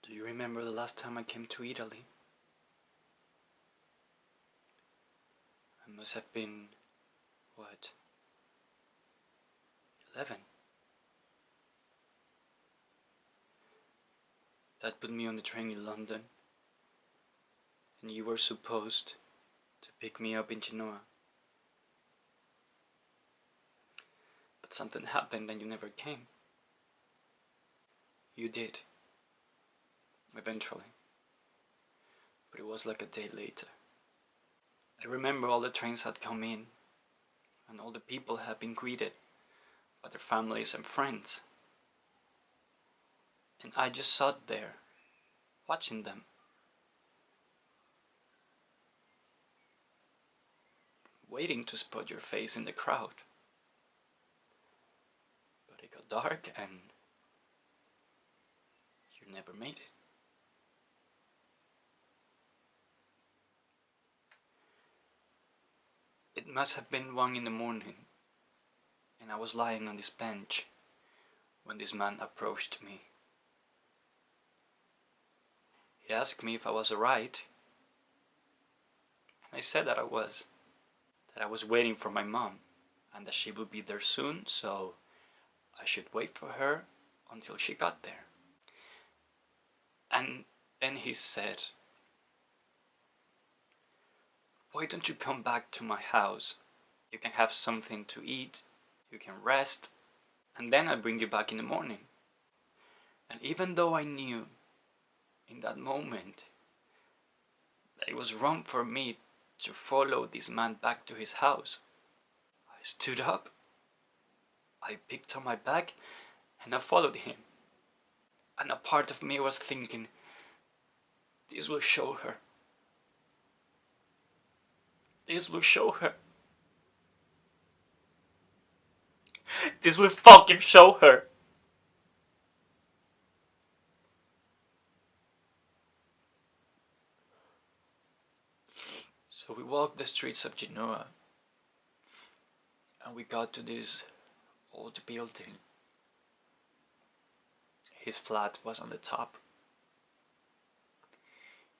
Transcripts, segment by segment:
Do you remember the last time I came to Italy? I must have been, what, 11? That put me on the train in London, and you were supposed to pick me up in Genoa. But something happened and you never came. You did, eventually, but it was like a day later. I remember all the trains had come in, and all the people had been greeted by their families and friends. And I just sat there, watching them. Waiting to spot your face in the crowd. But it got dark and you never made it. It must have been 1 in the morning, and I was lying on this bench when this man approached me. He asked me if I was alright, and I said that I was waiting for my mom, and that she would be there soon, so I should wait for her until she got there. And then he said, "Why don't you come back to my house? You can have something to eat, you can rest, and then I'll bring you back in the morning." And even though I knew in that moment that it was wrong for me to follow this man back to his house, I stood up, I picked up my bag, and I followed him. And a part of me was thinking, this will show her. This will show her. This will fucking show her. So we walked the streets of Genoa, and we got to this old building. His flat was on the top.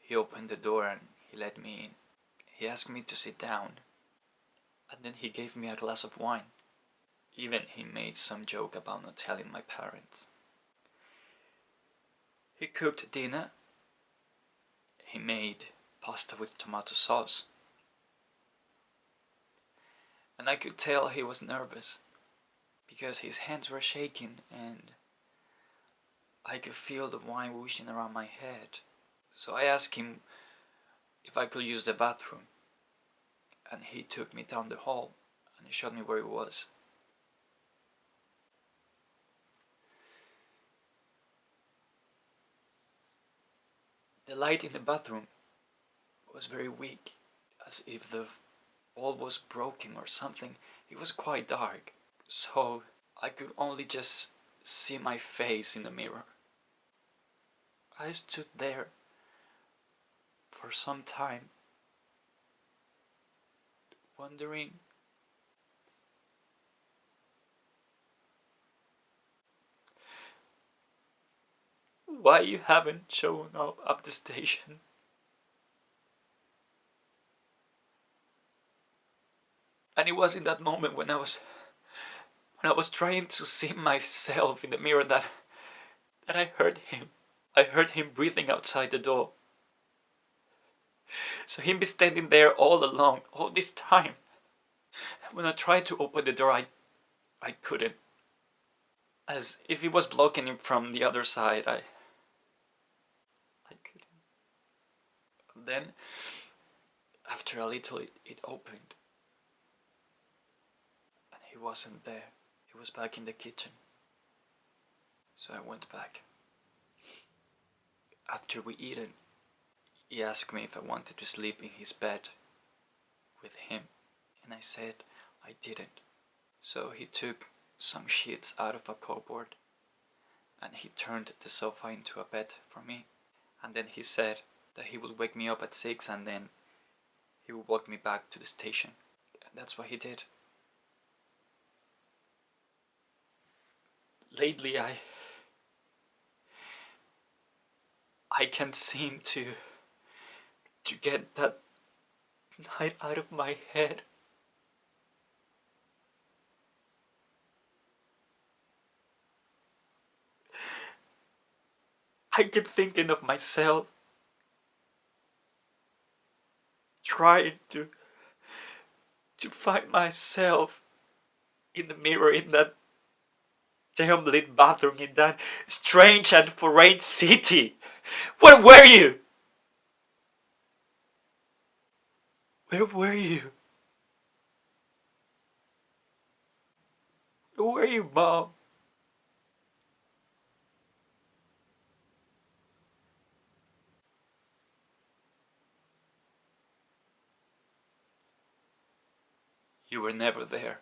He opened the door and he let me in. He asked me to sit down, and then he gave me a glass of wine. Even he made some joke about not telling my parents. He cooked dinner. He made pasta with tomato sauce. And I could tell he was nervous, because his hands were shaking and I could feel the wine whooshing around my head. So I asked him if I could use the bathroom, and he took me down the hall and he showed me where it was. The light in the bathroom was very weak, as if the bulb was broken or something. It was quite dark, so I could only just see my face in the mirror. I stood there for some time, wondering why you haven't shown up at the station. And it was in that moment when I was trying to see myself in the mirror that I heard him. I heard him breathing outside the door. So him be standing there all along, all this time. And when I tried to open the door, I couldn't. As if it was blocking him from the other side, I couldn't. And then, after a little, it opened. And he wasn't there. He was back in the kitchen. So I went back. After we eaten, he asked me if I wanted to sleep in his bed with him, and I said I didn't. So he took some sheets out of a cupboard and he turned the sofa into a bed for me, and then he said that he would wake me up at 6 and then he would walk me back to the station, and that's what he did. Lately I can't seem to get that night out of my head. I keep thinking of myself, trying to find myself in the mirror in that damn lit bathroom in that strange and foreign city. Where were you? Where were you? Where were you, Mom? You were never there.